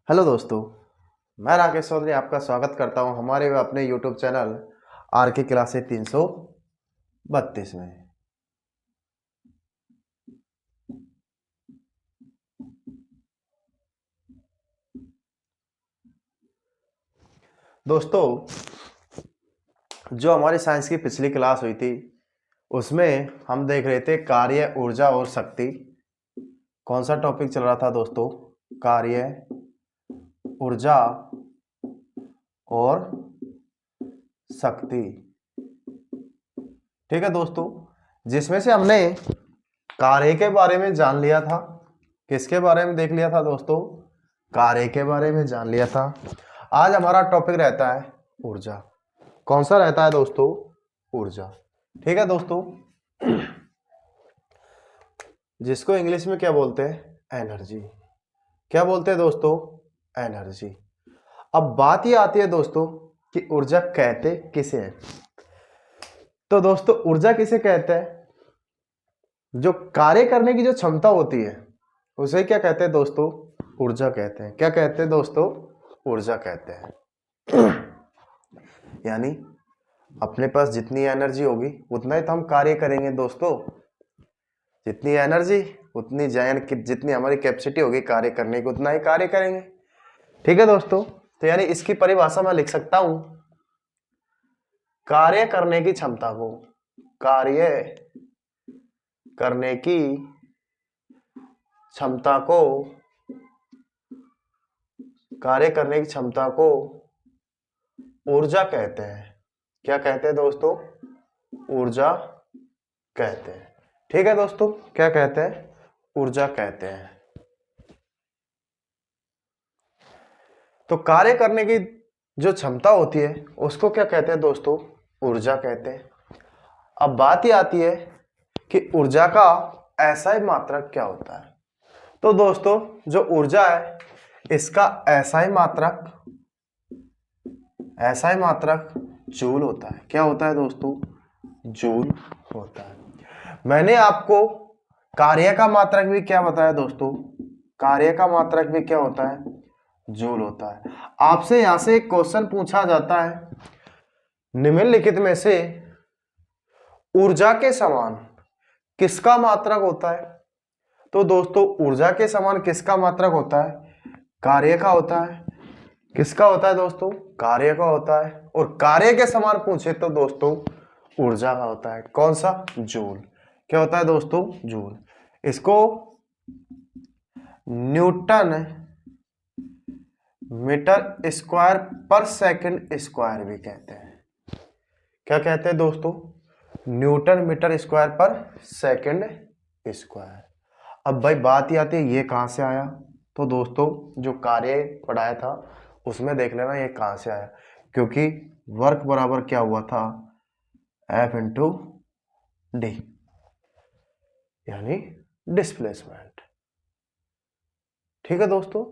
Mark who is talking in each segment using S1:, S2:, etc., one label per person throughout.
S1: Hello दोस्तों, मैं राकेश चौधरी आपका स्वागत करता हूं हमारे अपने यूट्यूब चैनल आर के क्लासे 332 में। दोस्तों, जो हमारी साइंस की पिछली क्लास हुई थी उसमें हम देख रहे थे कार्य, ऊर्जा और शक्ति। कौन सा टॉपिक चल रहा था दोस्तों? कार्य, ऊर्जा और शक्ति। ठीक है दोस्तों, जिसमें से हमने कार्य के बारे में जान लिया था। किसके बारे में देख लिया था दोस्तों? कार्य के बारे में जान लिया था। आज हमारा टॉपिक रहता है ऊर्जा। कौन सा रहता है दोस्तों? ऊर्जा। ठीक है दोस्तों, जिसको इंग्लिश में क्या बोलते हैं? एनर्जी। क्या बोलते हैं दोस्तों? एनर्जी। अब बात ये आती है दोस्तों कि ऊर्जा कहते किसे हैं। तो दोस्तों, ऊर्जा किसे कहते हैं? जो कार्य करने की जो क्षमता होती है उसे क्या कहते हैं दोस्तों? ऊर्जा कहते हैं। क्या कहते हैं दोस्तों? ऊर्जा कहते हैं। यानी अपने पास जितनी एनर्जी होगी उतना ही तो हम कार्य करेंगे दोस्तों। जितनी एनर्जी उतनी जितनी हमारी कैपेसिटी होगी कार्य करने की उतना ही कार्य करेंगे। ठीक है दोस्तों, तो यानी इसकी परिभाषा मैं लिख सकता हूं, कार्य करने की क्षमता को, कार्य करने की क्षमता को, कार्य करने की क्षमता को ऊर्जा कहते हैं। क्या कहते हैं दोस्तों? ऊर्जा कहते हैं। ठीक है दोस्तों, क्या कहते हैं? ऊर्जा कहते हैं। तो कार्य करने की जो क्षमता होती है उसको क्या कहते हैं दोस्तों? ऊर्जा कहते हैं। अब बात ही आती है कि ऊर्जा का एसआई मात्रक क्या होता है। तो दोस्तों, जो ऊर्जा है इसका एसआई मात्रक जूल होता है। क्या होता है दोस्तों? जूल होता है। मैंने आपको कार्य का मात्रक भी क्या बताया दोस्तों? कार्य का मात्रक भी क्या होता है? जूल होता है। आपसे यहां से एक क्वेश्चन पूछा जाता है, निम्नलिखित में से ऊर्जा के समान किसका मात्रक होता है? तो दोस्तों, ऊर्जा के समान किसका मात्रक होता है? कार्य का होता है। किसका होता है दोस्तों? कार्य का होता है। और कार्य के समान पूछे तो दोस्तों ऊर्जा का होता है। कौन सा? जूल। क्या होता है दोस्तों? जूल। इसको न्यूटन मीटर स्क्वायर पर सेकंड स्क्वायर भी कहते हैं। क्या कहते हैं दोस्तों? न्यूटन मीटर स्क्वायर पर सेकंड स्क्वायर। अब भाई बात ही आती है ये कहां से आया। तो दोस्तों, जो कार्य पढ़ाया था उसमें देख लेना ये कहां से आया, क्योंकि वर्क बराबर क्या हुआ था? F इंटू डी, यानी डिस्प्लेसमेंट। ठीक है दोस्तों,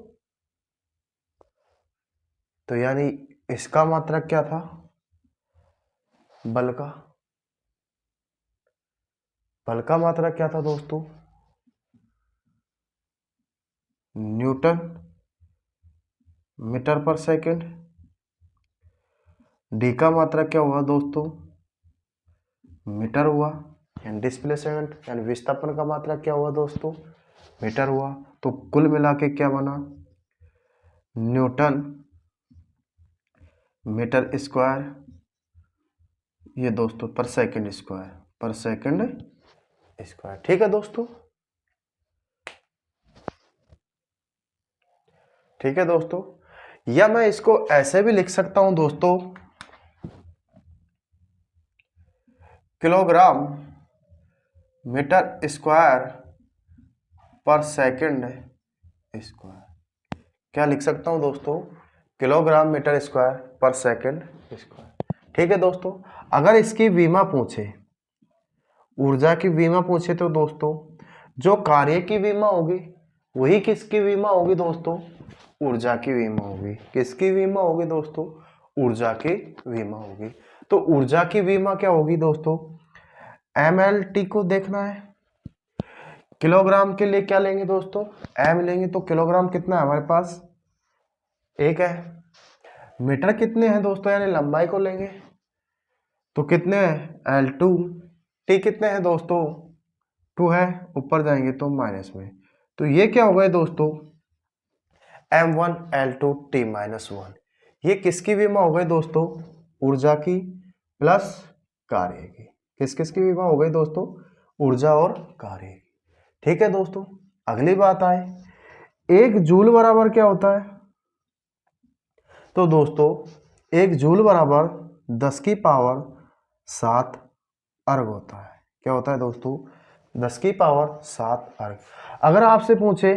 S1: तो यानी इसका मात्रक क्या था? बल का। बल का मात्रक क्या था दोस्तों? न्यूटन मीटर पर सेकंड। डी का मात्रक क्या हुआ दोस्तों? मीटर हुआ। यानी डिस्प्लेसमेंट यानी विस्थापन का मात्रक क्या हुआ दोस्तों? मीटर हुआ। तो कुल मिला के क्या बना? न्यूटन मीटर स्क्वायर, ये दोस्तों पर सेकंड स्क्वायर। ठीक है दोस्तों, ठीक है दोस्तों। या मैं इसको ऐसे भी लिख सकता हूं दोस्तों, किलोग्राम मीटर स्क्वायर पर सेकंड स्क्वायर। क्या लिख सकता हूं दोस्तों? किलोग्राम मीटर स्क्वायर पर सेकंड स्क्वायर। ठीक है दोस्तों, अगर इसकी विमा पूछे, ऊर्जा की विमा पूछे तो दोस्तों जो कार्य की विमा होगी वही किसकी विमा होगी दोस्तों? ऊर्जा की विमा होगी। किसकी विमा होगी दोस्तों? ऊर्जा की विमा होगी। तो ऊर्जा की विमा क्या होगी दोस्तों? MLT को देखना है। किलोग्राम के लिए क्या लेंगे दोस्तों? एम लेंगे। तो किलोग्राम कितना है हमारे पास? एक है। मीटर कितने हैं दोस्तों, यानी लंबाई को लेंगे तो कितने हैं, L2। टी कितने हैं दोस्तों, 2 है, ऊपर जाएंगे तो माइनस में, तो ये क्या हो गए दोस्तों, M1 L2 T माइनस 1। ये किसकी विमा हो गई दोस्तों, ऊर्जा की प्लस कार्य की। किस किस की विमा हो गई दोस्तों, ऊर्जा और कार्य की। ठीक है दोस्तों, अगली बात आए, एक जूल बराबर क्या होता है, तो दोस्तों एक जूल बराबर 10 की पावर 7 अर्ग होता है। क्या होता है दोस्तों, 10 की पावर 7 अर्ग। अगर आपसे पूछे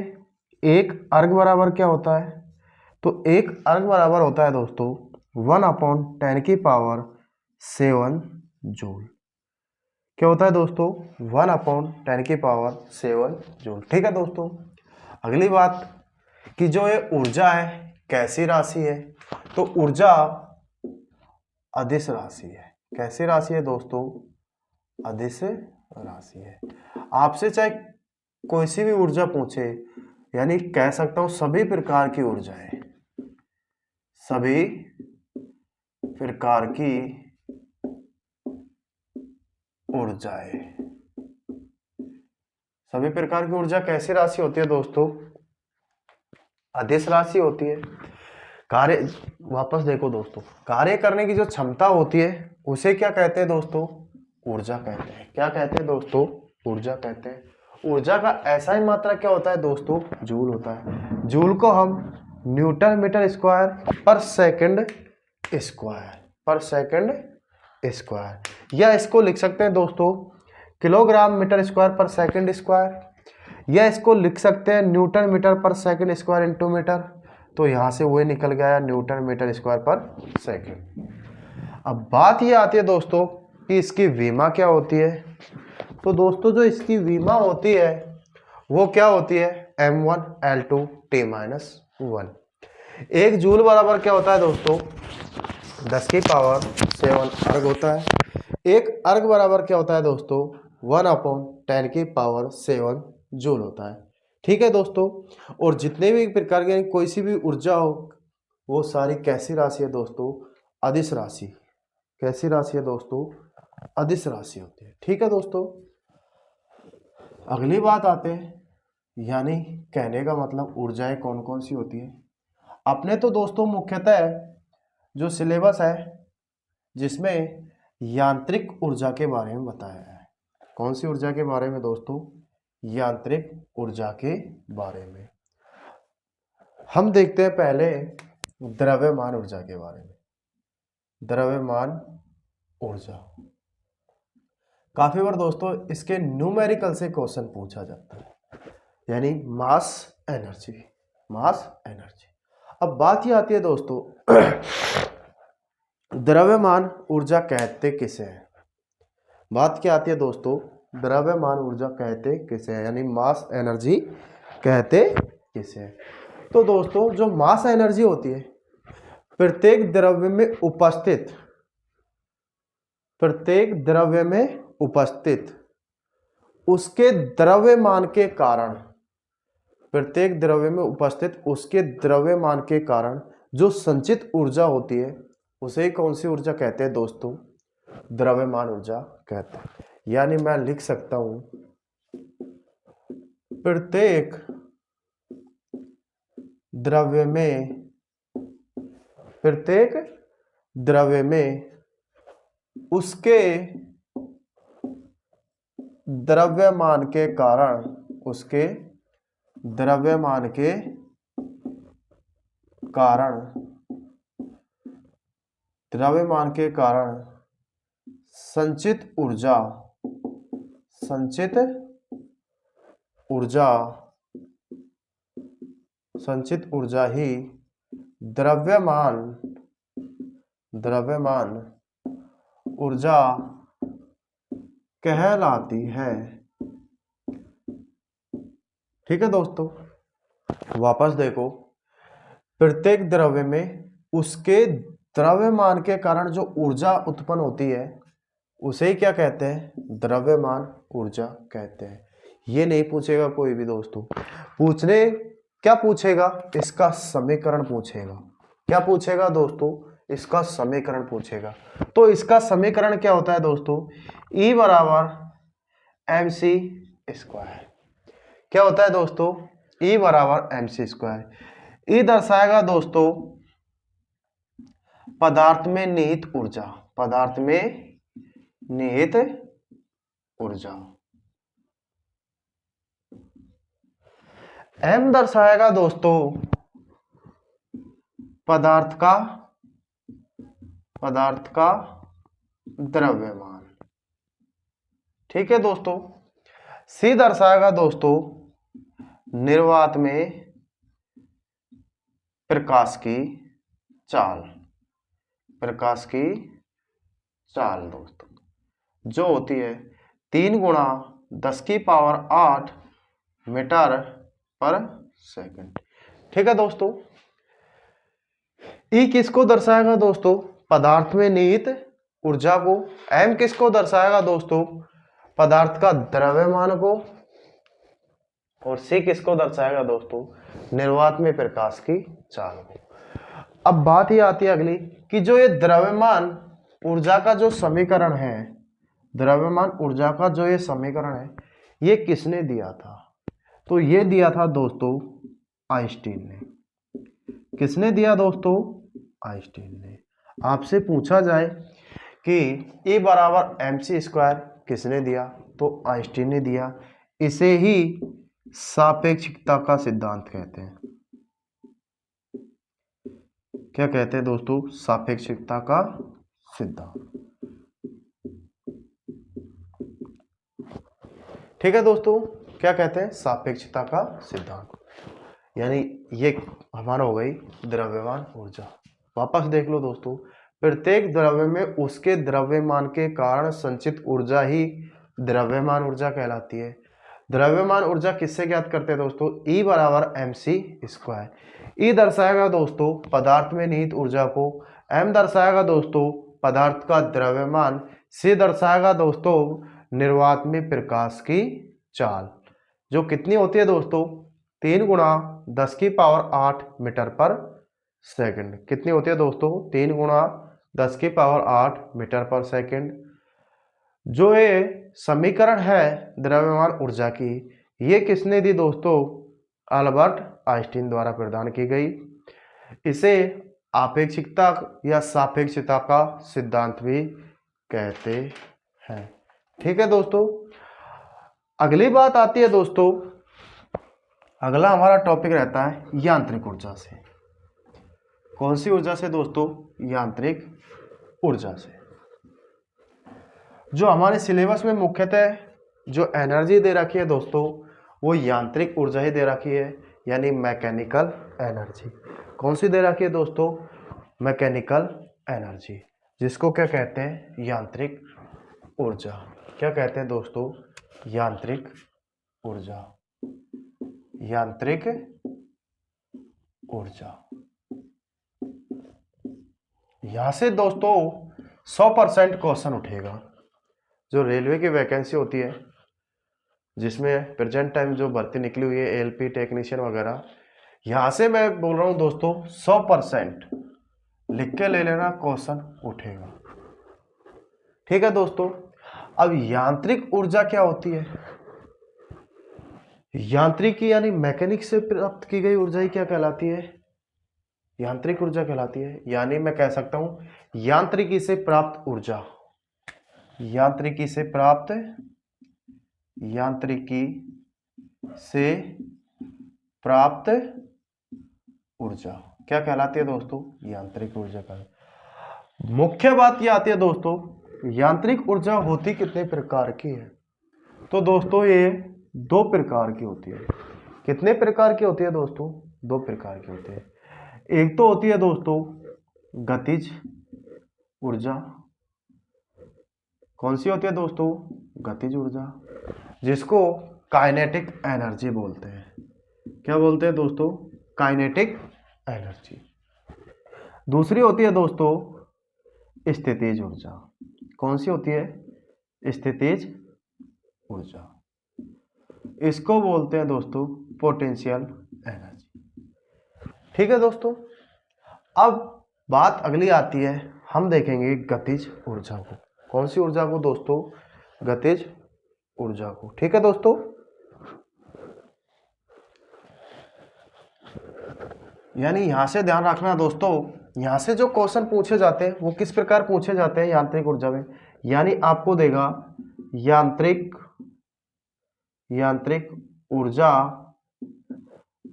S1: एक अर्ग बराबर क्या होता है, तो एक अर्ग बराबर होता है दोस्तों 1/10 की पावर 7 जूल। क्या होता है दोस्तों, 1/10 की पावर 7 जूल। ठीक है दोस्तों, अगली बात कि जो ये ऊर्जा है कैसी राशि है, तो ऊर्जा अदिश राशि है। कैसी राशि है दोस्तों, अदिश राशि है। आपसे चाहे कोई सी भी ऊर्जा पूछे, यानी कह सकता हूं सभी प्रकार की ऊर्जाएं, सभी प्रकार की ऊर्जाएं, सभी प्रकार की ऊर्जा कैसी राशि होती है दोस्तों, अदिश राशि होती है। कार्य, वापस देखो दोस्तों, कार्य करने की जो क्षमता होती है उसे क्या कहते हैं दोस्तों, ऊर्जा कहते हैं। क्या कहते हैं दोस्तों, ऊर्जा कहते हैं। ऊर्जा का ऐसा ही मात्रा क्या होता है दोस्तों, जूल होता है। जूल को हम न्यूटन मीटर स्क्वायर पर सेकंड स्क्वायर, या इसको लिख सकते हैं दोस्तों किलोग्राम मीटर स्क्वायर पर सेकंड स्क्वायर, या इसको लिख सकते हैं न्यूटन मीटर पर सेकंड स्क्वायर इंटू मीटर। तो यहां से वही निकल गया न्यूटन मीटर स्क्वायर पर सेकंड। अब बात ये आती है दोस्तों कि इसकी विमा क्या होती है, तो दोस्तों जो इसकी विमा होती है वो क्या होती है, M1 L2 T माइनस 1। एक जूल बराबर क्या होता है दोस्तों, 10 की पावर 7 अर्ग होता है। एक अर्ग बराबर क्या होता है दोस्तों, 1/10 की पावर 7 जूल होता है। ठीक है दोस्तों, और जितने भी प्रकार की कोई सी भी ऊर्जा हो वो सारी कैसी राशि है दोस्तों, अदिश राशि। कैसी राशि है दोस्तों, अदिश राशि होती है। ठीक है दोस्तों, अगली बात आते हैं, यानी कहने का मतलब ऊर्जाएं कौन कौन सी होती है। अपने तो दोस्तों मुख्यतः जो सिलेबस है जिसमें यांत्रिक ऊर्जा के बारे में बताया है। कौन सी ऊर्जा के बारे में दोस्तों, यांत्रिक ऊर्जा के बारे में। हम देखते हैं पहले द्रव्यमान ऊर्जा के बारे में। द्रव्यमान ऊर्जा, काफी बार दोस्तों इसके न्यूमेरिकल से क्वेश्चन पूछा जाता है, यानी मास एनर्जी। अब बात ये आती है दोस्तों द्रव्यमान ऊर्जा कहते किसे हैं। बात क्या आती है दोस्तों, द्रव्यमान ऊर्जा कहते किसे हैं, यानी मास एनर्जी कहते किसे हैं। तो दोस्तों जो मास एनर्जी होती है प्रत्येक द्रव्य में उपस्थित उसके द्रव्यमान के कारण, प्रत्येक द्रव्य में उपस्थित उसके द्रव्यमान के कारण जो संचित ऊर्जा होती है उसे कौन सी ऊर्जा कहते हैं दोस्तों, द्रव्यमान ऊर्जा कहते हैं। यानी मैं लिख सकता हूं प्रत्येक द्रव्य में उसके द्रव्यमान के कारण संचित ऊर्जा ही द्रव्यमान ऊर्जा कहलाती है। ठीक है दोस्तों, वापस देखो, प्रत्येक द्रव्य में उसके द्रव्यमान के कारण जो ऊर्जा उत्पन्न होती है उसे ही क्या कहते हैं, द्रव्यमान ऊर्जा कहते हैं। ये नहीं पूछेगा कोई भी दोस्तों, क्या पूछेगा, इसका समीकरण पूछेगा। क्या पूछेगा दोस्तों, इसका समीकरण पूछेगा। तो इसका समीकरण क्या होता है दोस्तों, E बराबर mc स्क्वायर। क्या होता है दोस्तों, E बराबर mc स्क्वायर। E दर्शाएगा दोस्तों पदार्थ में निहित ऊर्जा, पदार्थ में निहित ऊर्जा। M दर्शाएगा दोस्तों पदार्थ का द्रव्यमान। ठीक है दोस्तों। C दर्शाएगा दोस्तों निर्वात में प्रकाश की चाल, प्रकाश की चाल दोस्तों, जो होती है 3 गुणा 10 की पावर 8 मीटर पर सेकंड। ठीक है दोस्तों। ई किसको दर्शाएगा दोस्तों, पदार्थ में निहित ऊर्जा को। एम किसको दर्शाएगा दोस्तों, पदार्थ का द्रव्यमान को। और सी किसको दर्शाएगा दोस्तों, निर्वात में प्रकाश की चाल को। अब बात ये आती है अगली कि जो ये द्रव्यमान ऊर्जा का जो समीकरण है, द्रव्यमान ऊर्जा का जो ये समीकरण है, ये किसने दिया था, तो ये दिया था दोस्तों आइंस्टीन ने। किसने दिया दोस्तों, आइंस्टीन ने। आपसे पूछा जाए कि E बराबर mc स्क्वायर किसने दिया, तो आइंस्टीन ने दिया। इसे ही सापेक्षिकता का सिद्धांत कहते हैं। क्या कहते हैं दोस्तों, सापेक्षिकता का सिद्धांत। ठीक है दोस्तों, क्या कहते हैं, सापेक्षता का सिद्धांत। यानी ये हमारा हो गई द्रव्यमान ऊर्जा। वापस देख लो दोस्तों, प्रत्येक द्रव्य में उसके द्रव्यमान के कारण संचित ऊर्जा ही द्रव्यमान ऊर्जा कहलाती है। द्रव्यमान ऊर्जा किससे ज्ञात करते हैं दोस्तों, E बराबर mc स्क्वायर। E दर्शाएगा दोस्तों पदार्थ में निहित ऊर्जा को, M दर्शाएगा दोस्तों पदार्थ का द्रव्यमान, C दर्शाएगा दोस्तों निर्वात में प्रकाश की चाल, जो कितनी होती है दोस्तों, 3 गुणा 10 की पावर 8 मीटर पर सेकंड। कितनी होती है दोस्तों, 3 गुणा 10 की पावर 8 मीटर पर सेकंड। जो ये समीकरण है द्रव्यमान ऊर्जा की, ये किसने दी दोस्तों, अल्बर्ट आइंस्टीन द्वारा प्रदान की गई। इसे आपेक्षिकता या सापेक्षता का सिद्धांत भी कहते हैं। ठीक है दोस्तों। अगली बात आती है दोस्तों, अगला हमारा टॉपिक रहता है यांत्रिक ऊर्जा से। कौन सी ऊर्जा से दोस्तों, यांत्रिक ऊर्जा से। जो हमारे सिलेबस में मुख्यतः जो एनर्जी दे रखी है दोस्तों, वो यांत्रिक ऊर्जा ही दे रखी है, यानी मैकेनिकल एनर्जी। कौन सी दे रखी है दोस्तों, मैकेनिकल एनर्जी, जिसको क्या कहते हैं, यांत्रिक ऊर्जा। क्या कहते हैं दोस्तों, यांत्रिक ऊर्जा, यांत्रिक ऊर्जा। यहां से दोस्तों 100% क्वेश्चन उठेगा। जो रेलवे की वैकेंसी होती है, जिसमें प्रेजेंट टाइम जो भर्ती निकली हुई है एलपी टेक्नीशियन वगैरह, यहां से मैं बोल रहा हूं दोस्तों 100% लिख के ले लेना, क्वेश्चन उठेगा। ठीक है दोस्तों। अब यांत्रिक ऊर्जा क्या होती है, यांत्रिकी यानी मैकेनिक से प्राप्त की गई ऊर्जा ही क्या कहलाती है, यांत्रिक ऊर्जा कहलाती है। यानी मैं कह सकता हूं यांत्रिकी से प्राप्त ऊर्जा, यांत्रिकी से प्राप्त, यांत्रिकी से प्राप्त ऊर्जा क्या कहलाती है दोस्तों, यांत्रिक ऊर्जा का। मुख्य बात यह आती है दोस्तों, यांत्रिक ऊर्जा होती कितने प्रकार की है, तो दोस्तों ये 2 प्रकार की होती है। कितने प्रकार की होती है दोस्तों, 2 प्रकार की होती है। एक तो होती है दोस्तों गतिज ऊर्जा। कौन सी होती है दोस्तों, गतिज ऊर्जा, जिसको काइनेटिक एनर्जी बोलते हैं। क्या बोलते हैं दोस्तों, काइनेटिक एनर्जी। दूसरी होती है दोस्तों स्थितिज ऊर्जा। कौन सी होती है, स्थितिज ऊर्जा। इसको बोलते हैं दोस्तों पोटेंशियल एनर्जी। ठीक है दोस्तों। अब बात अगली आती है, हम देखेंगे गतिज ऊर्जा को। कौन सी ऊर्जा को दोस्तों? गतिज ऊर्जा को। ठीक है दोस्तों, यानी यहां से ध्यान रखना दोस्तों, यहां से जो क्वेश्चन पूछे जाते हैं वो किस प्रकार पूछे जाते हैं यांत्रिक ऊर्जा में। यानी आपको देगा यांत्रिक ऊर्जा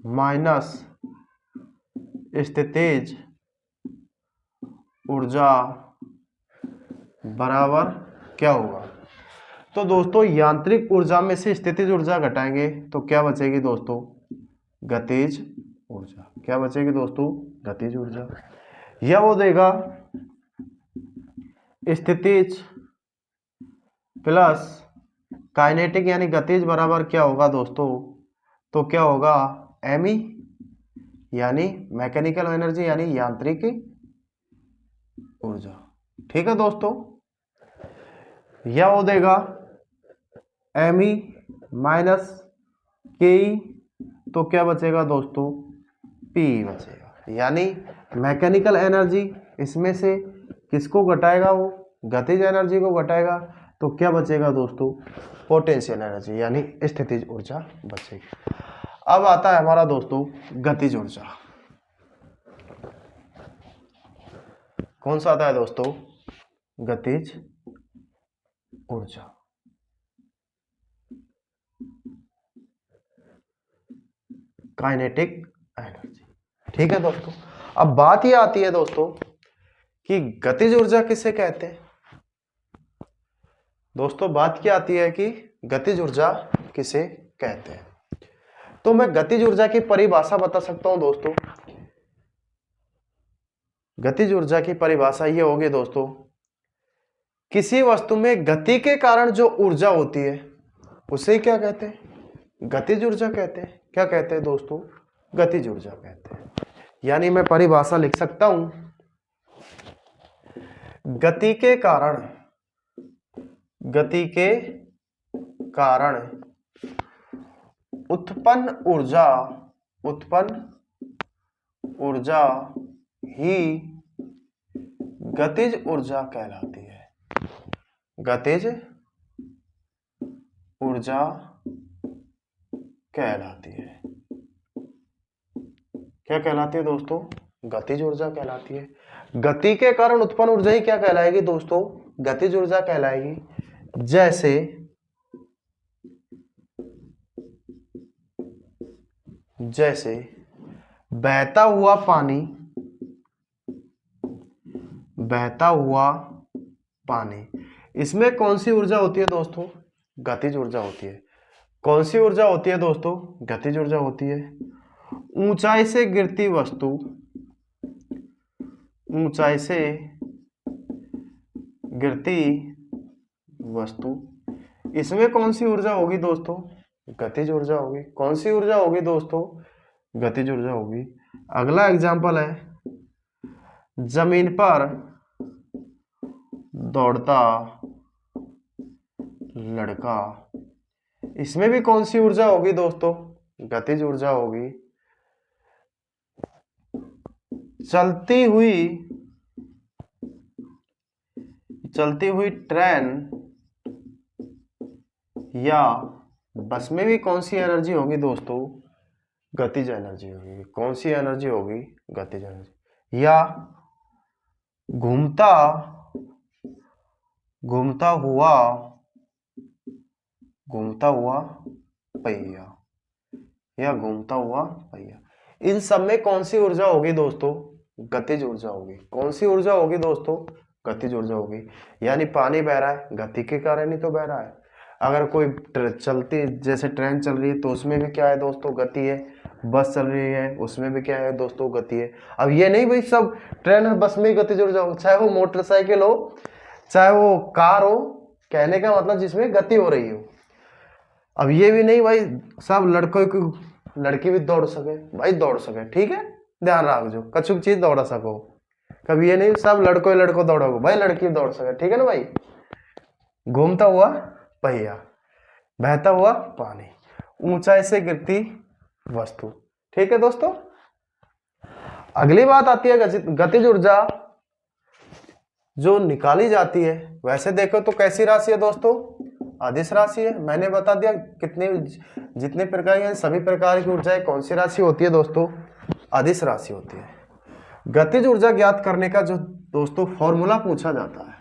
S1: माइनस स्थितिज ऊर्जा बराबर क्या होगा? तो दोस्तों यांत्रिक ऊर्जा में से स्थितिज ऊर्जा घटाएंगे तो क्या बचेगी दोस्तों? गतिज ऊर्जा। क्या बचेगी दोस्तों? गतिज ऊर्जा। यह वो देगा स्थितिज प्लस काइनेटिक यानी गतिज बराबर क्या होगा दोस्तों? तो क्या होगा? एम ई यानी मैकेनिकल एनर्जी यानी यांत्रिक ऊर्जा। ठीक है दोस्तों, यह वो देगा एम ई माइनस के ई, तो क्या बचेगा दोस्तों? पी बचेगा। यानी मैकेनिकल एनर्जी इसमें से किसको घटाएगा? वो गतिज एनर्जी को घटाएगा, तो क्या बचेगा दोस्तों? पोटेंशियल एनर्जी यानी स्थितिज ऊर्जा बचेगी। अब आता है हमारा दोस्तों गतिज ऊर्जा। कौन सा आता है दोस्तों? गतिज ऊर्जा। Kinetic energy. ठीक है दोस्तों, अब बात ये आती है दोस्तों कि गतिज ऊर्जा किसे कहते हैं। दोस्तों बात क्या आती है कि गतिज ऊर्जा किसे कहते हैं। तो मैं गतिज ऊर्जा की परिभाषा बता सकता हूं दोस्तों। गतिज ऊर्जा की परिभाषा ये होगी दोस्तों, किसी वस्तु में गति के कारण जो ऊर्जा होती है उसे क्या कहते हैं? गतिज ऊर्जा कहते हैं। क्या कहते हैं दोस्तों? गतिज ऊर्जा कहते हैं। यानी मैं परिभाषा लिख सकता हूं, गति के कारण उत्पन्न ऊर्जा ही गतिज ऊर्जा कहलाती है। गतिज ऊर्जा कहलाती है। क्या कहलाती है दोस्तों? गतिज ऊर्जा कहलाती है। गति के कारण उत्पन्न ऊर्जा ही क्या कहलाएगी दोस्तों? गतिज ऊर्जा कहलाएगी। जैसे बहता हुआ पानी, इसमें कौन सी ऊर्जा होती है दोस्तों? गतिज ऊर्जा होती है। कौन सी ऊर्जा होती है दोस्तों? गतिज ऊर्जा होती है। ऊंचाई से गिरती वस्तु, इसमें कौन सी ऊर्जा होगी दोस्तों? गतिज ऊर्जा होगी। कौन सी ऊर्जा होगी दोस्तों? गतिज ऊर्जा होगी। अगला एग्जांपल है, जमीन पर दौड़ता लड़का, इसमें भी कौन सी ऊर्जा होगी दोस्तों? गतिज ऊर्जा होगी। चलती हुई ट्रेन या बस में भी कौन सी एनर्जी होगी दोस्तों? गतिज एनर्जी होगी। कौन सी एनर्जी होगी? गतिज एनर्जी। या घूमता हुआ पहिया, इन सब में कौन सी ऊर्जा होगी दोस्तों? गतिज ऊर्जा होगी। कौन सी ऊर्जा होगी दोस्तों? गतिज ऊर्जा होगी। यानी पानी बह रहा है, गति के कारण ही तो बह रहा है। अगर कोई जैसे ट्रेन चल रही है तो उसमें भी क्या है दोस्तों? गति है। बस चल रही है उसमें भी क्या है दोस्तों? गति है। अब ये नहीं भाई सब ट्रेन और बस में ही गतिज ऊर्जा हो, चाहे वो मोटरसाइकिल हो चाहे वो कार हो, कहने का मतलब जिसमें गति हो रही हो। अब ये भी नहीं भाई सब लड़की भी दौड़ सके, भाई दौड़ सके, ठीक है, ध्यान रखो कछुक चीज दौड़ा सको। कभी ये नहीं सब लड़को दौड़ोगे, भाई लड़की दौड़ सके, ठीक है ना भाई। घूमता हुआ पहिया, बहता हुआ पानी, ऊंचाई से गिरती वस्तु। ठीक है दोस्तों, अगली बात आती है गतिज ऊर्जा जो निकाली जाती है। वैसे देखो तो कैसी राशि है दोस्तों, अदिश राशि है। मैंने बता दिया कितने जितने प्रकार के सभी प्रकार की ऊर्जाएं कौन सी राशि होती है दोस्तों, अदिश राशि होती है। गतिज ऊर्जा ज्ञात करने का जो दोस्तों फॉर्मूला पूछा जाता है,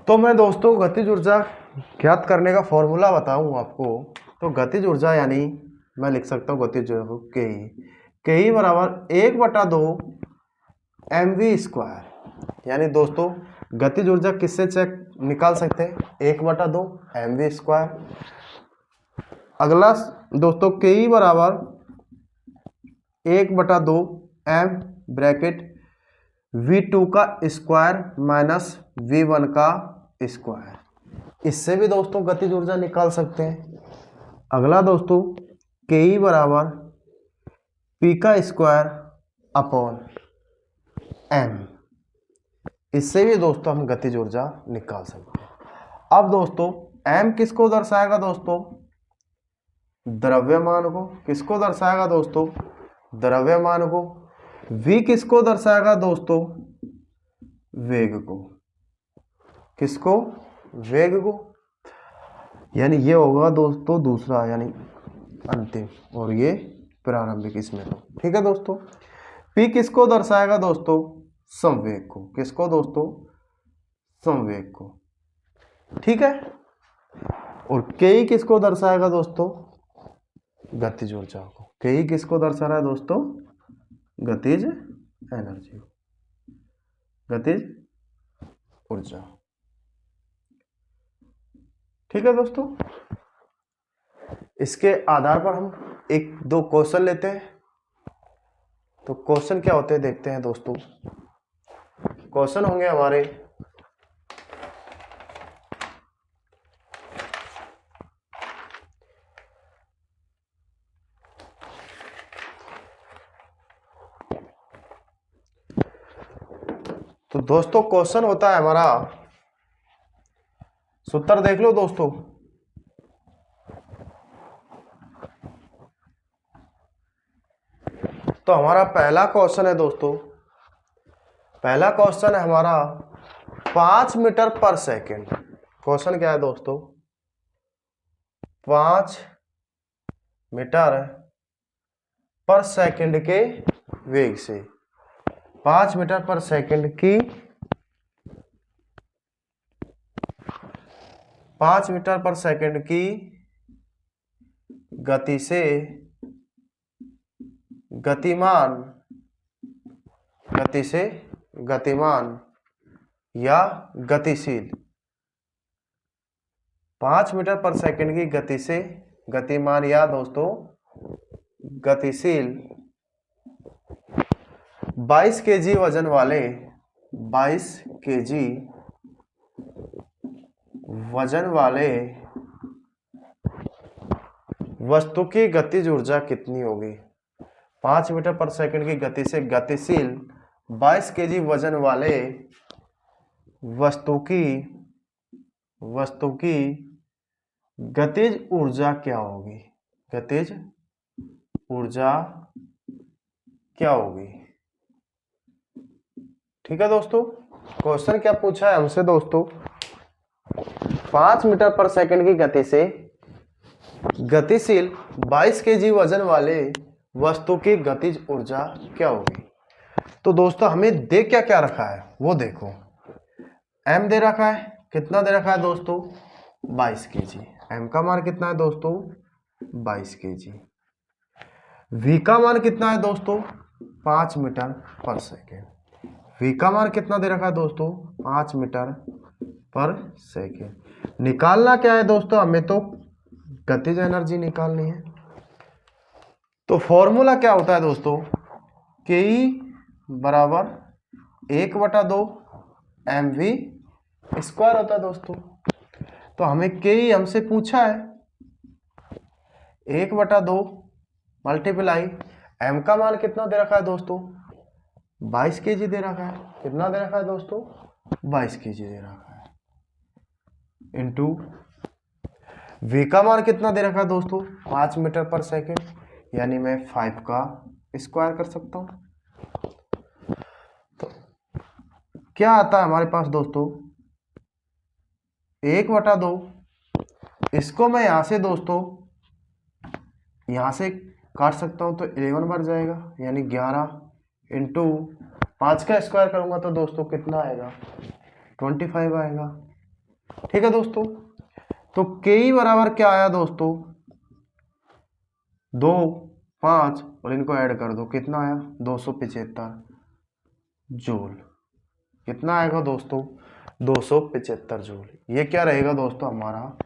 S1: तो मैं दोस्तों गतिज ऊर्जा ज्ञात करने का फॉर्मूला बताऊं आपको। तो गतिज ऊर्जा यानी मैं लिख सकता हूँ गतिज ऊर्जा को के ई बराबर 1/2 mv²। यानी दोस्तों गतिज ऊर्जा किससे चेक निकाल सकते हैं, 1/2 mv²। अगला दोस्तों के ई बराबर 1/2 m ब्रैकेट v2 का स्क्वायर माइनस v1 का स्क्वायर। इससे भी दोस्तों गतिज ऊर्जा निकाल सकते हैं। अगला दोस्तों के ई बराबर p का स्क्वायर अपॉन m। इससे भी दोस्तों हम गतिज ऊर्जा निकाल सकते हैं। अब दोस्तों m किसको दर्शाएगा दोस्तों, द्रव्यमान को। किसको दर्शाएगा दोस्तों, द्रव्यमान को। v किसको दर्शाएगा दोस्तों, वेग को। किसको, वेग को। यानी ये होगा दोस्तों दूसरा यानी अंतिम, और ये प्रारंभिक इसमें तो ठीक है दोस्तों। p किसको दर्शाएगा दोस्तों, संवेग को। किसको दोस्तों, संवेग को, ठीक है। और के किसको दर्शाएगा दोस्तों, गतिज ऊर्जा को। के किसको दर्शा रहा है दोस्तों, गतिज एनर्जी, गतिज ऊर्जा, ठीक है दोस्तों। इसके आधार पर हम एक दो क्वेश्चन लेते हैं। तो क्वेश्चन क्या होते हैं देखते हैं दोस्तों। क्वेश्चन होंगे हमारे तो दोस्तों क्वेश्चन होता है हमारा, सूत्र देख लो दोस्तों। तो हमारा पहला क्वेश्चन है दोस्तों, पहला क्वेश्चन है हमारा 5 मीटर पर सेकेंड। क्वेश्चन क्या है दोस्तों, 5 मीटर पर सेकेंड के वेग से, 5 मीटर पर सेकेंड की 5 मीटर पर सेकेंड की गति से गतिमान या गतिशील, 5 मीटर पर सेकेंड की गति से गतिमान या दोस्तों गतिशील 22 केजी वजन वाले 22 केजी वजन वाले वस्तु की गतिज ऊर्जा कितनी होगी। 5 मीटर पर सेकंड की गति से गतिशील 22 केजी वजन वाले वस्तु की गतिज ऊर्जा क्या होगी, गतिज ऊर्जा क्या होगी, ठीक है दोस्तों। क्वेश्चन क्या पूछा है हमसे दोस्तों, 5 मीटर पर सेकंड की गति से गतिशील 22 केजी वजन वाले वस्तु की गतिज ऊर्जा क्या होगी। तो दोस्तों हमें दे क्या क्या रखा है वो देखो, m दे रखा है, कितना दे रखा है दोस्तों 22 केजी। m का मान कितना है दोस्तों 22 केजी। v का मान कितना है दोस्तों 5 मीटर पर सेकेंड। v का मान कितना दे रखा है दोस्तों 5 मीटर पर सेकेंड। निकालना क्या है दोस्तों, हमें तो गतिज एनर्जी निकालनी है। तो फॉर्मूला क्या होता है दोस्तों, के ई बराबर 1/2 mv स्क्वायर होता है दोस्तों। तो हमें के ई हमसे पूछा है 1/2 मल्टीप्लाई m का मान कितना दे रखा है दोस्तों 22 केजी दे रखा है। कितना दे रखा है दोस्तों 22 केजी दे रखा है, इंटू v का मान कितना दे रखा है दोस्तों 5 मीटर पर सेकेंड, यानी मैं 5 का स्क्वायर कर सकता हूँ। तो क्या आता है हमारे पास दोस्तों, 1/2। इसको मैं यहाँ से दोस्तों यहाँ से काट सकता हूँ, तो 11 बन जाएगा, यानी 11 इंटू 5 का स्क्वायर करूँगा तो दोस्तों कितना आएगा, 25 आएगा। ठीक है दोस्तों, तो के ई बराबर क्या आया दोस्तों, 2, 5 और इनको ऐड कर दो, कितना आया 275 जूल। कितना आएगा दोस्तों, 275 जूल। ये क्या रहेगा दोस्तों, हमारा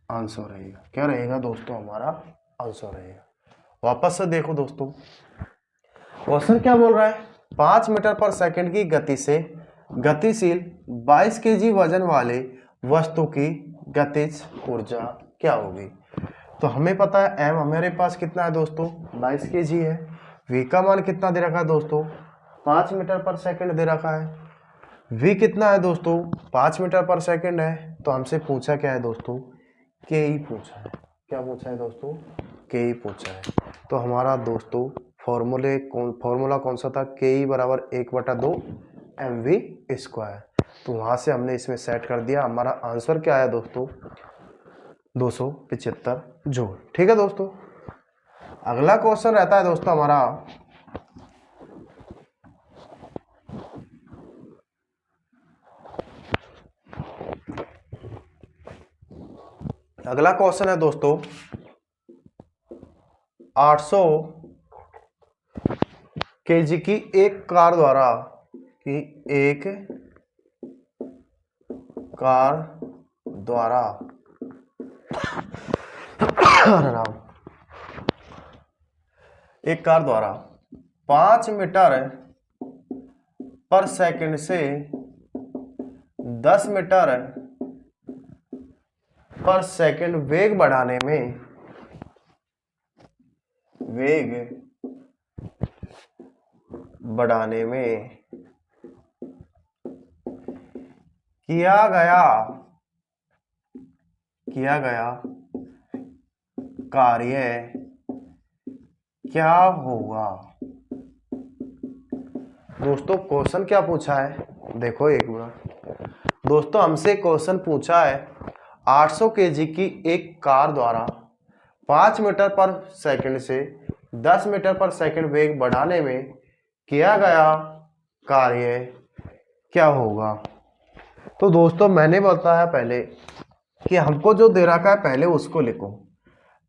S1: आंसर रहेगा। क्या रहेगा दोस्तों, हमारा आंसर रहेगा। वापस से देखो दोस्तों, क्वेश्चन क्या बोल रहा है, 5 मीटर पर सेकंड की गति से गतिशील 22 केजी वजन वाले वस्तु की गतिज ऊर्जा क्या होगी। तो हमें पता है एम हमारे पास कितना है दोस्तों, 22 केजी है। वी का मान कितना दे रखा है दोस्तों, 5 मीटर पर सेकंड दे रखा है। वी कितना है दोस्तों, 5 मीटर पर सेकंड है। तो हमसे पूछा क्या है दोस्तों, के ई पूछा है। क्या पूछा है दोस्तों, के ई पूछा है। तो हमारा दोस्तों फॉर्मूला कौन सा था, के ई बराबर 1/2 mv स्क्वायर। तो वहाँ से हमने इसमें सेट कर दिया। हमारा आंसर क्या आया दोस्तों, 275 जूल। ठीक है दोस्तों, अगला क्वेश्चन रहता है दोस्तों हमारा, अगला क्वेश्चन है दोस्तों 800 केजी की एक कार द्वारा एक कार द्वारा 5 मीटर पर सेकंड से 10 मीटर पर सेकंड वेग बढ़ाने में किया गया कार्य क्या होगा। दोस्तों क्वेश्चन क्या पूछा है, देखो एक बार दोस्तों, हमसे क्वेश्चन पूछा है 800 केजी की एक कार द्वारा 5 मीटर पर सेकंड से 10 मीटर पर सेकंड वेग बढ़ाने में किया गया कार्य क्या होगा। तो दोस्तों मैंने बताया पहले कि हमको जो दे रखा है पहले उसको लिखो।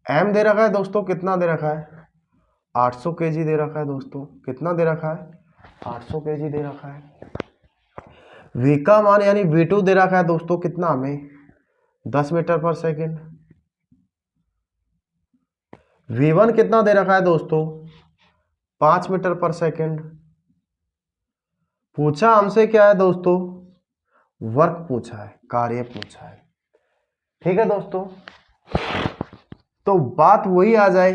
S1: एम दे रखा है दोस्तों, कितना दे रखा है, 800 केजी दे रखा है दोस्तों। कितना दे रखा है, 800 केजी दे रखा है। वी का मान यानी V2 दे रखा है दोस्तों, कितना हमें 10 मीटर पर सेकंड। V1 कितना दे रखा है दोस्तों, 5 मीटर पर सेकंड। पूछा हमसे क्या है दोस्तों, वर्क पूछा है, कार्य पूछा है। ठीक है दोस्तों, तो बात वही आ जाए,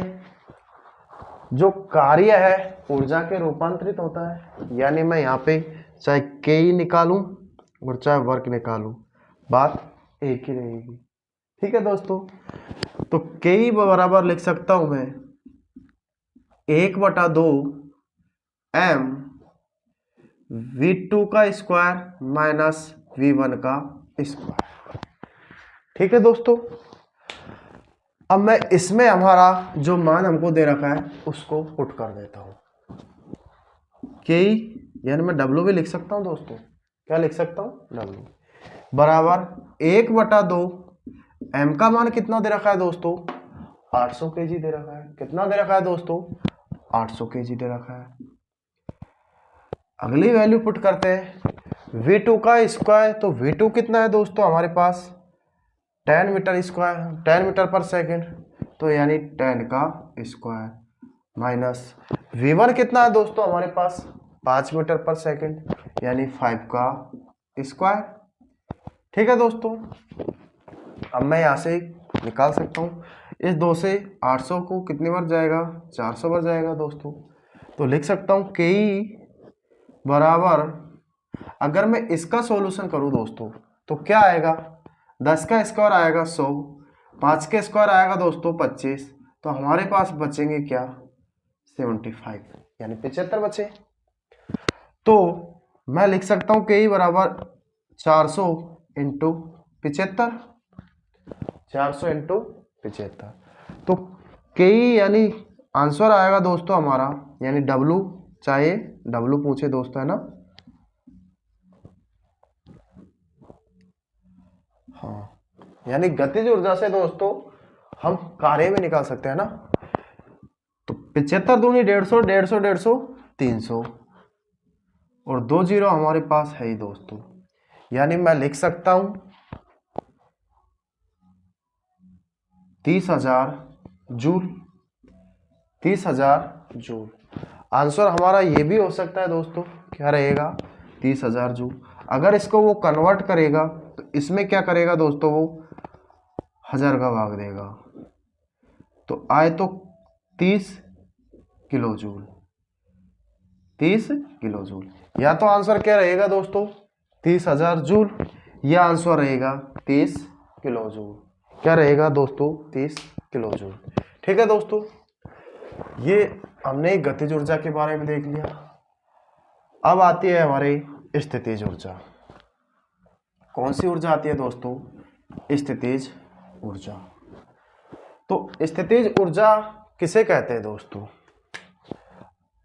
S1: जो कार्य है ऊर्जा के रूपांतरित होता है। यानी मैं यहाँ पे चाहे के ई निकालूं और चाहे वर्क निकालूं, बात एक ही रहेगी। ठीक है दोस्तों, तो के ई बराबर लिख सकता हूं मैं 1/2 m V2 का स्क्वायर माइनस V1 का स्क्वायर। ठीक है दोस्तों, अब मैं इसमें हमारा जो मान हमको दे रखा है उसको पुट कर देता हूं। के यानी मैं W भी लिख सकता हूं दोस्तों। क्या लिख सकता हूं, W बराबर 1/2 m का मान कितना दे रखा है दोस्तों, 800 केजी दे रखा है। कितना दे रखा है दोस्तों, 800 केजी दे रखा है। अगली वैल्यू पुट करते हैं, V2 का स्क्वायर। तो V2 कितना है दोस्तों हमारे पास, 10 मीटर स्क्वायर, 10 मीटर पर सेकंड, तो यानी 10 का स्क्वायर माइनस V1 कितना है दोस्तों हमारे पास, 5 मीटर पर सेकंड, यानी 5 का स्क्वायर। ठीक है दोस्तों, अब मैं यहाँ से निकाल सकता हूँ, इस 2 से 800 को कितनी बार जाएगा, 400 बार जाएगा दोस्तों। तो लिख सकता हूँ के ई बराबर, अगर मैं इसका सॉल्यूशन करूँ दोस्तों तो क्या आएगा, 10 का स्क्वायर आएगा 100, 5 का स्क्वायर आएगा दोस्तों 25, तो हमारे पास बचेंगे क्या, 75 यानी 75 बचे। तो मैं लिख सकता हूं के बराबर 400 इंटू 75, 400 इंटू 75। तो के यानी आंसर आएगा दोस्तों हमारा, यानी डब्लू, चाहे डब्लू पूछे दोस्तों, है ना। हाँ, यानी गतिज ऊर्जा से दोस्तों हम कार्य भी निकाल सकते हैं ना। तो 75 दूनी 150, 150, 150, 300 और 2 जीरो हमारे पास है ही दोस्तों। यानी मैं लिख सकता हूं 30,000 जूल, 30,000 जूल। आंसर हमारा ये भी हो सकता है दोस्तों, क्या रहेगा, 30,000 जूल। अगर इसको वो कन्वर्ट करेगा तो इसमें क्या करेगा दोस्तों, वो 1000 का भाग देगा, तो आए तो 30 किलो जूल, 30 किलो जूल। या तो आंसर क्या रहेगा दोस्तों, 30,000 जूल, या आंसर रहेगा 30 किलो जूल। क्या रहेगा दोस्तों, 30 किलो जूल। ठीक है दोस्तों, ये हमने गतिज ऊर्जा के बारे में देख लिया। अब आती है हमारी स्थितिज ऊर्जा। कौन सी ऊर्जा आती है दोस्तों, स्थितिज ऊर्जा। तो स्थितिज ऊर्जा किसे कहते हैं दोस्तों।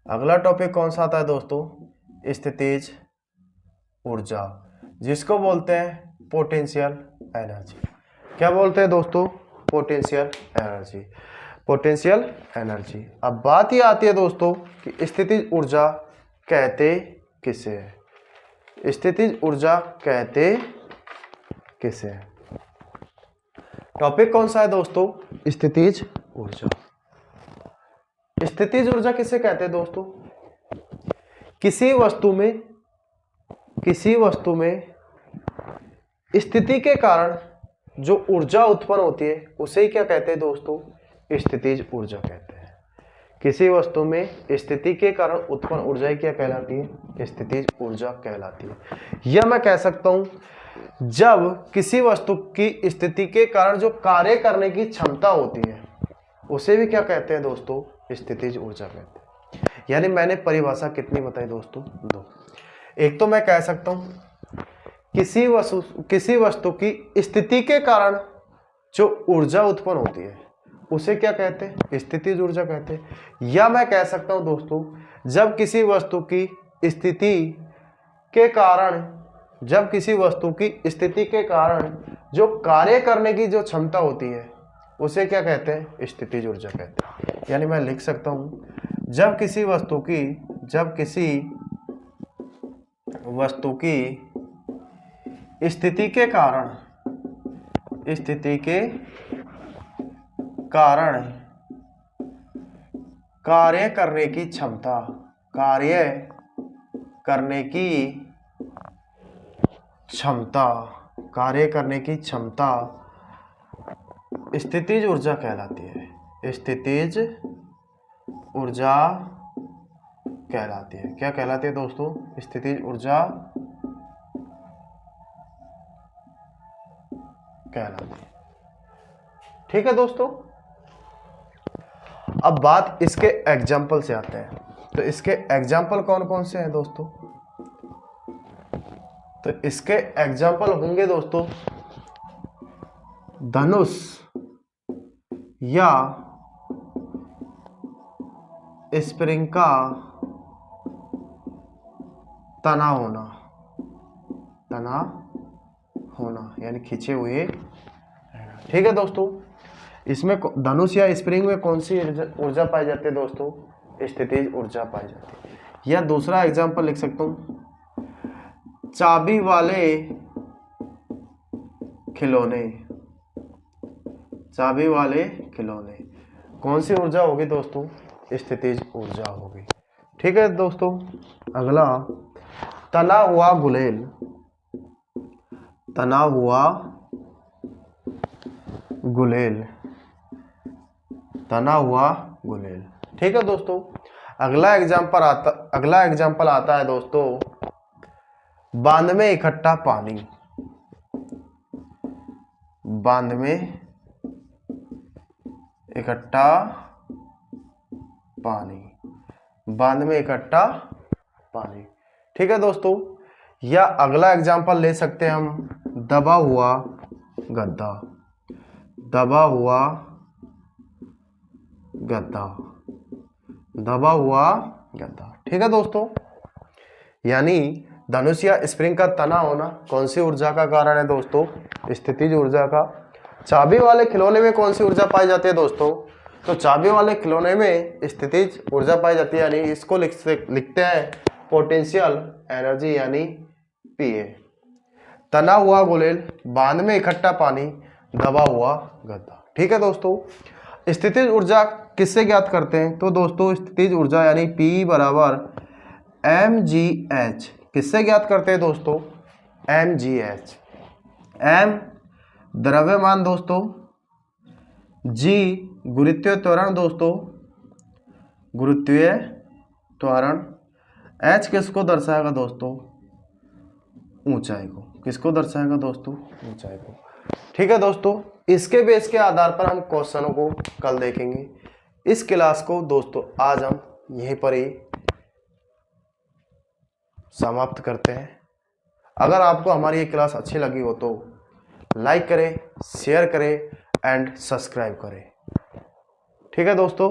S1: अगला टॉपिक कौन सा आता है दोस्तों, स्थितिज ऊर्जा, जिसको बोलते हैं पोटेंशियल एनर्जी। क्या बोलते हैं दोस्तों, पोटेंशियल एनर्जी, पोटेंशियल एनर्जी। अब बात ये आती है दोस्तों कि स्थितिज ऊर्जा कहते किसे है, स्थितिज ऊर्जा कहते किसे है। टॉपिक कौन सा है दोस्तों, स्थितिज ऊर्जा। स्थितिज ऊर्जा किसे कहते हैं दोस्तों, किसी वस्तु में स्थिति के कारण जो ऊर्जा उत्पन्न होती है उसे क्या कहते हैं दोस्तों, स्थितिज ऊर्जा कहते हैं। किसी वस्तु में स्थिति के कारण उत्पन्न ऊर्जा क्या कहलाती है, स्थितिज ऊर्जा कहलाती है। या मैं कह सकता हूं, जब किसी वस्तु की स्थिति के कारण जो कार्य करने की क्षमता होती है उसे भी क्या कहते हैं दोस्तों, स्थितिज ऊर्जा कहते हैं। यानी मैंने परिभाषा कितनी बताई दोस्तों, दो। एक तो मैं कह सकता हूं किसी वस्तु की स्थिति के कारण जो ऊर्जा उत्पन्न होती है उसे क्या कहते हैं, स्थितिज ऊर्जा कहते हैं। या मैं कह सकता हूं दोस्तों, जब किसी वस्तु की स्थिति के कारण जो कार्य करने की जो क्षमता होती है उसे क्या कहते हैं, स्थितिज ऊर्जा कहते हैं। यानी मैं लिख सकता हूं, जब किसी वस्तु की स्थिति के कारण कार्य करने की क्षमता स्थितिज ऊर्जा कहलाती है, स्थितिज ऊर्जा कहलाती है। क्या कहलाती है दोस्तों, स्थितिज ऊर्जा कहलाती है। ठीक है दोस्तों, अब बात इसके एग्जाम्पल से आते हैं। तो इसके एग्जाम्पल कौन कौन से हैं दोस्तों, तो इसके एग्जाम्पल होंगे दोस्तों, धनुष या स्प्रिंग का तनाव होना यानी खींचे हुए। ठीक है दोस्तों, इसमें धनुष या स्प्रिंग में कौन सी ऊर्जा पाई जाती है दोस्तों, स्थितिज ऊर्जा पाई जाती है। या दूसरा एग्जांपल लिख सकता हूं, चाबी वाले खिलौने कौन सी ऊर्जा होगी दोस्तों, स्थितिज ऊर्जा होगी। ठीक है दोस्तों, अगला तना हुआ गुलेल। ठीक है दोस्तों, अगला एग्जांपल आता है दोस्तों, बांध में इकट्ठा पानी, बांध में इकट्ठा पानी। ठीक है दोस्तों, या अगला एग्जांपल ले सकते हैं हम, दबा हुआ गद्दा, दबा हुआ गद्दा, दबा हुआ गद्दा। ठीक है दोस्तों, यानी धनुष या स्प्रिंग का तना होना कौन सी ऊर्जा का कारण है दोस्तों? स्थितिज ऊर्जा का। चाबी वाले खिलौने में कौन सी ऊर्जा पाई जाती है दोस्तों? तो चाबी वाले खिलौने में स्थितिज ऊर्जा पाई जाती है, यानी इसको लिखते हैं पोटेंशियल एनर्जी, यानी पीए। तना हुआ गुलेल, बांध में इकट्ठा पानी, दबा हुआ गद्दा। ठीक है दोस्तों, स्थितिज ऊर्जा किससे ज्ञात करते हैं? तो दोस्तों स्थितिज ऊर्जा यानी P बराबर mgh किससे ज्ञात करते हैं दोस्तों? mgh। m द्रव्यमान दोस्तों, g गुरुत्वीय त्वरण दोस्तों, गुरुत्वीय त्वरण, h किसको दर्शाएगा दोस्तों? ऊंचाई को। किसको दर्शाएगा दोस्तों? ऊंचाई को। ठीक है दोस्तों, इसके बेस के आधार पर हम क्वेश्चनों को कल देखेंगे। इस क्लास को दोस्तों आज हम यहीं पर ही समाप्त करते हैं। अगर आपको हमारी ये क्लास अच्छी लगी हो तो लाइक करें, शेयर करें एंड सब्सक्राइब करें। ठीक है दोस्तों।